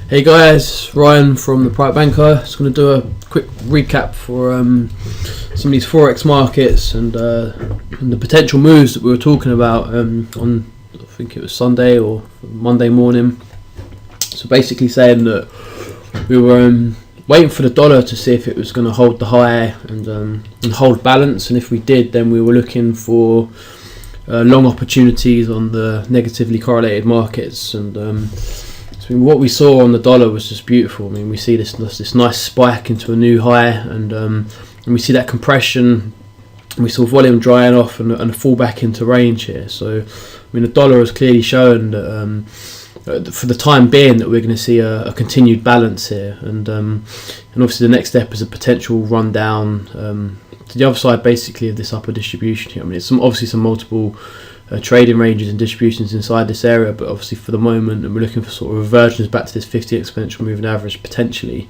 Hey guys, Ryan from the Private Banker. Just going to do a quick recap for some of these forex markets and the potential moves that we were talking about on, I think it was Sunday or Monday morning. So basically saying that we were waiting for the dollar to see if it was going to hold the high and hold balance, and if we did, then we were looking for long opportunities on the negatively correlated markets. And what we saw on the dollar was just beautiful. I mean, we see this nice spike into a new high, and we see that compression. We saw volume drying off and a fall back into range here. So, I mean, the dollar has clearly shown that for the time being that we're going to see a continued balance here, and obviously the next step is a potential run down to the other side, basically, of this upper distribution here. I mean, it's obviously some multiple trading ranges and distributions inside this area, but obviously for the moment, and we're looking for sort of reversions back to this 50 exponential moving average potentially.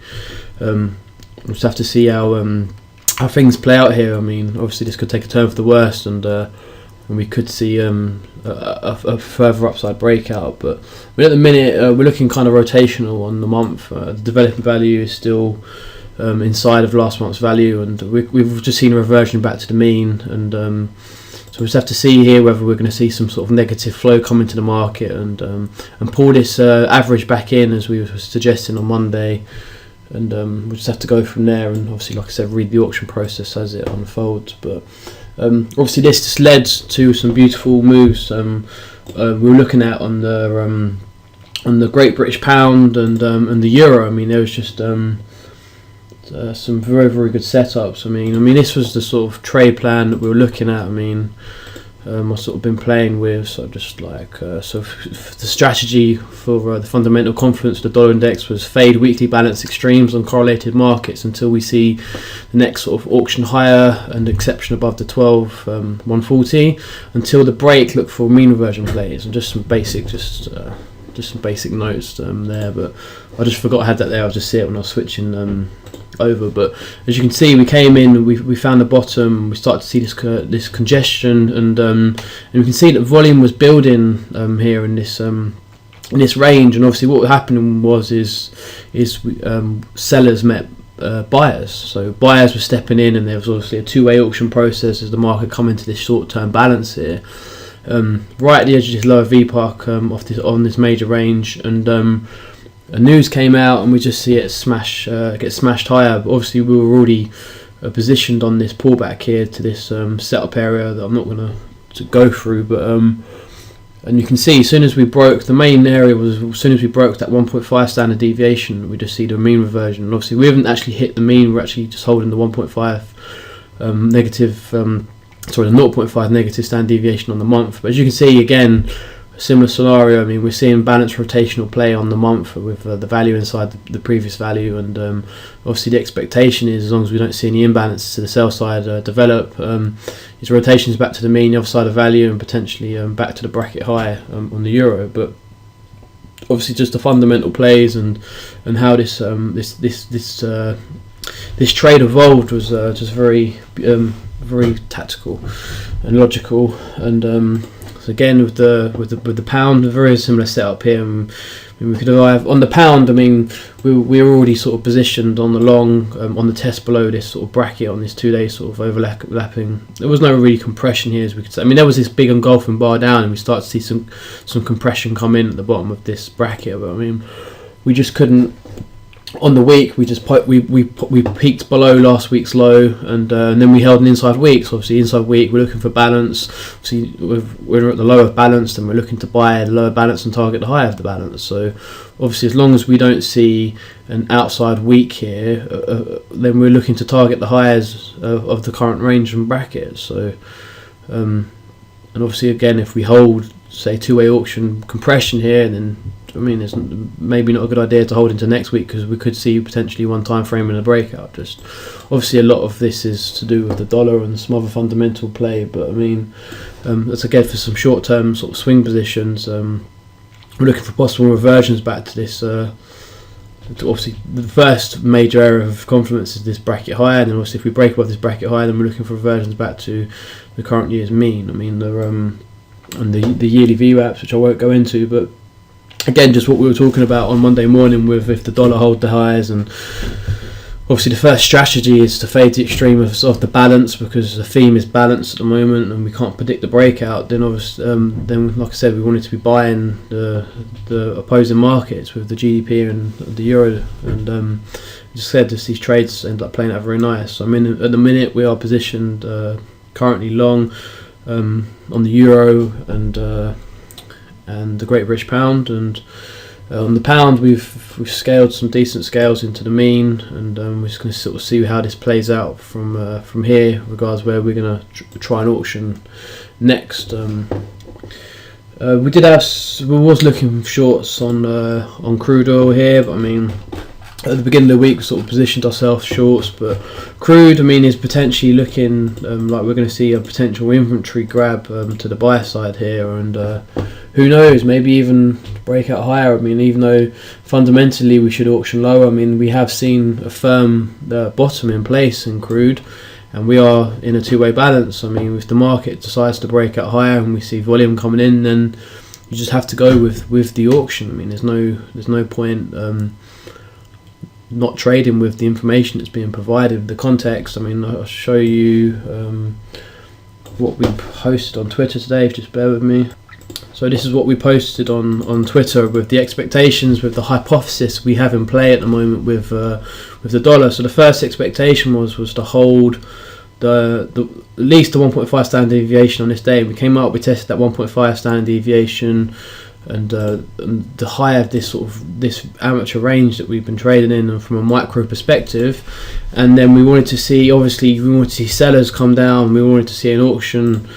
We'll just have to see how things play out here. I mean, obviously this could take a turn for the worst, and we could see a further upside breakout. But at the minute, we're looking kind of rotational on the month. The developing value is still inside of last month's value, and we've just seen a reversion back to the mean, and so we'll just have to see here whether we're going to see some sort of negative flow come into the market and pull this average back in, as we were suggesting on Monday, and we'll just have to go from there. And obviously, like I said, read the auction process as it unfolds. But obviously, this just led to some beautiful moves. We were looking at on the Great British Pound and the Euro. I mean, there was just some very, very good setups. I mean, this was the sort of trade plan that we were looking at. I mean, I've sort of been playing with, so just like the strategy for the fundamental confidence of the dollar index was fade weekly balance extremes on correlated markets until we see the next sort of auction higher and exception above the 140. Until the break, look for mean reversion plays, and just some basic notes there. But I just forgot I had that there. I'll just see it when I was switching over. But as you can see, we came in, we found the bottom, we started to see this congestion, and we can see that volume was building here in this range. And obviously what happened was sellers met buyers, so buyers were stepping in, and there was obviously a two-way auction process as the market come into this short-term balance here, right at the edge of this lower VPARC on this major range, and news came out, and we just see it get smashed higher. But obviously we were already positioned on this pullback here to this setup area that I'm not going to go through. But and you can see, as soon as we broke, the main area was, as soon as we broke that 1.5 standard deviation, we just see the mean reversion. And obviously we haven't actually hit the mean, we're actually just holding the 1.5 negative, the 0.5 negative standard deviation on the month. But as you can see, again, similar scenario. I mean, we're seeing balanced rotational play on the month with the value inside the previous value, and obviously the expectation is, as long as we don't see any imbalance to the sell side develop, is rotations back to the mean, the other side of value, and potentially back to the bracket high on the Euro. But obviously just the fundamental plays and how this trade evolved was just very tactical and logical. And so again, with the pound, a very similar setup here. I mean, we could arrive on the pound. I mean, we were already sort of positioned on the long, on the test below this sort of bracket on this 2-day sort of overlapping. There was no really compression here, as we could say. I mean, there was this big engulfing bar down, and we started to see some compression come in at the bottom of this bracket. But I mean, we just couldn't. On the week, we peaked below last week's low, and then we held an inside week. So obviously, inside week, we're looking for balance. Obviously, we're at the lower balance, and we're looking to buy the lower balance and target the higher of the balance. So obviously, as long as we don't see an outside week here, then we're looking to target the highs of the current range and bracket. So and obviously, again, if we hold, say, two-way auction compression here, then I mean, it's maybe not a good idea to hold into next week, because we could see potentially one time frame in a breakout. Just obviously a lot of this is to do with the dollar and some other fundamental play. But I mean, that's again for some short-term sort of swing positions. We're looking for possible reversions back to this. Obviously, the first major area of confluence is this bracket higher, and then obviously if we break above this bracket higher, then we're looking for reversions back to the current year's mean. I mean, and the yearly Vwaps, which I won't go into, but again, just what we were talking about on Monday morning with if the dollar hold the highs, and obviously the first strategy is to fade the extreme of the balance, because the theme is balance at the moment and we can't predict the breakout. Then obviously, then like I said, we wanted to be buying the opposing markets with the GBP and the Euro, and just said these trades end up playing out very nice. So I mean, at the minute we are positioned currently long on the Euro and the Great British Pound, and on the pound we've scaled some decent scales into the mean, and we're just going to sort of see how this plays out from here, regards where we're going to try and auction next. We was looking for shorts on crude oil here, but I mean, at the beginning of the week we sort of positioned ourselves shorts, but crude, I mean, is potentially looking like we're going to see a potential inventory grab to the buy side here, and who knows, maybe even break out higher. I mean, even though fundamentally we should auction lower, I mean, we have seen a firm bottom in place in crude, and we are in a two-way balance. I mean, if the market decides to break out higher and we see volume coming in, then you just have to go with the auction. I mean, there's no point not trading with the information that's being provided, the context. I mean, I'll show you what we posted on Twitter today, just bear with me. So this is what we posted on Twitter with the expectations, with the hypothesis we have in play at the moment with the dollar. So the first expectation was to hold the at least the 1.5 standard deviation on this day. We came up, we tested that 1.5 standard deviation, and the high of this amateur range that we've been trading in, and from a micro perspective. And then we wanted to see, obviously we wanted to see sellers come down, we wanted to see an auction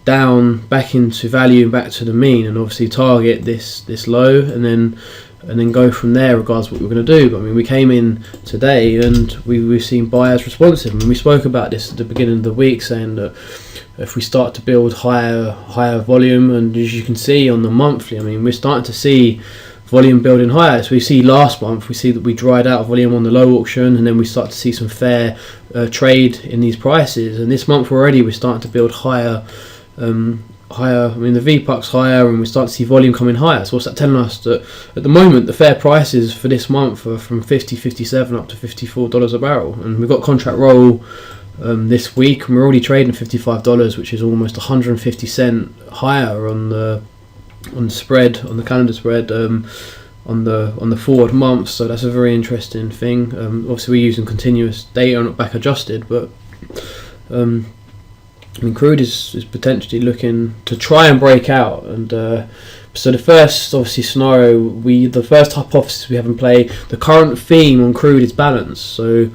down back into value and back to the mean, and obviously target this low, and then go from there regards what we're going to do. But I mean, we came in today and we've seen buyers responsive, and we spoke about this at the beginning of the week, saying that if we start to build higher volume, and as you can see on the monthly, I mean, we're starting to see volume building higher. So we see last month, we see that we dried out volume on the low auction, and then we start to see some fair trade in these prices. And this month already we're starting to build higher. I mean, the VPUC's higher, and we start to see volume coming higher. So what's that telling us? That at the moment the fair prices for this month are from 50, 57 up to $54 a barrel, and we've got contract roll this week, and we're already trading $55, which is almost 150 cent higher on the spread, on the calendar spread, on the forward months. So that's a very interesting thing. Obviously we're using continuous data, not back adjusted, but I mean, crude is potentially looking to try and break out. And so the first, obviously, scenario, the first hypothesis we have in play, the current theme on crude is balance. So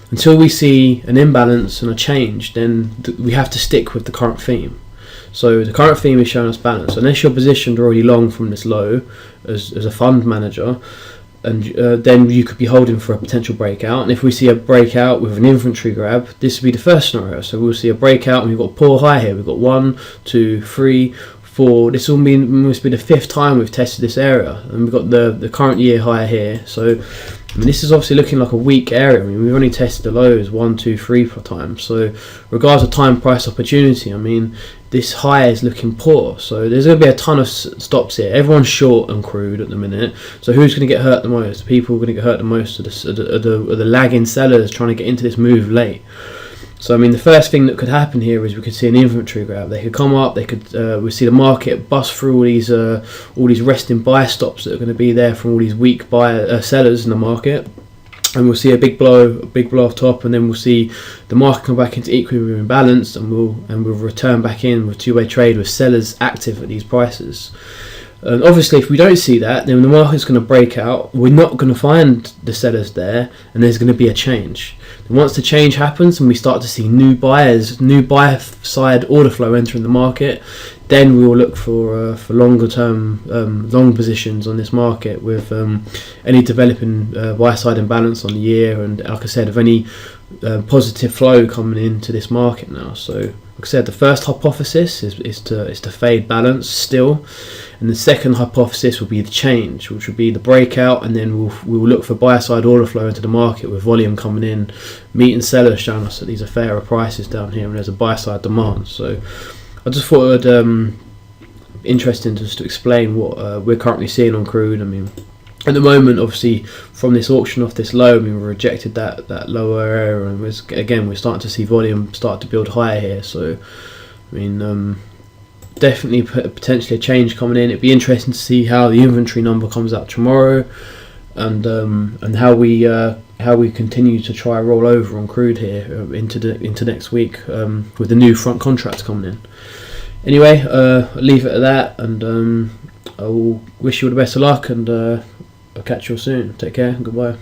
until we see an imbalance and a change, then we have to stick with the current theme. So the current theme is showing us balance. Unless you're positioned already long from this low as a fund manager, and then you could be holding for a potential breakout. And if we see a breakout with an inventory grab, this would be the first scenario. So we'll see a breakout, and we've got poor high here. We've got 1, 2, 3, 4. This must be the 5th time we've tested this area, and we've got the current year high here. So I mean, this is obviously looking like a weak area. I mean, we've only tested the lows 1, 2, 3 times. So regards to time price opportunity, I mean, this high is looking poor. So there's going to be a ton of stops here. Everyone's short on crude at the minute. So who's going to get hurt the most? The people who are going to get hurt the most are the lagging sellers trying to get into this move late. So I mean, the first thing that could happen here is we could see an inventory grab. They could come up. They could we see the market bust through all these resting buy stops that are going to be there from all these weak sellers in the market, and we'll see a big blow off top, and then we'll see the market come back into equilibrium balance, and we'll return back in with two-way trade with sellers active at these prices. And obviously, if we don't see that, then the market's going to break out. We're not going to find the sellers there, and there's going to be a change. And once the change happens, and we start to see new buy side order flow entering the market, then we will look for longer term long positions on this market with any developing buy side imbalance on the year, and like I said, of any positive flow coming into this market now. So like I said, the first hypothesis is to fade balance still, and the second hypothesis will be the change, which will be the breakout, and then we will look for buy side order flow into the market with volume coming in, meeting sellers showing us that these are fairer prices down here, and there's a buy side demand. So I just thought I'd interesting just to explain what we're currently seeing on crude. I mean, at the moment, obviously, from this auction off this low, I mean, we rejected that lower area, and we're starting to see volume start to build higher here. So, I mean, definitely potentially a change coming in. It'd be interesting to see how the inventory number comes out tomorrow, and how we continue to try roll over on crude here into next week with the new front contracts coming in. Anyway, I'll leave it at that, and I will wish you all the best of luck, and I'll catch you all soon. Take care. Goodbye.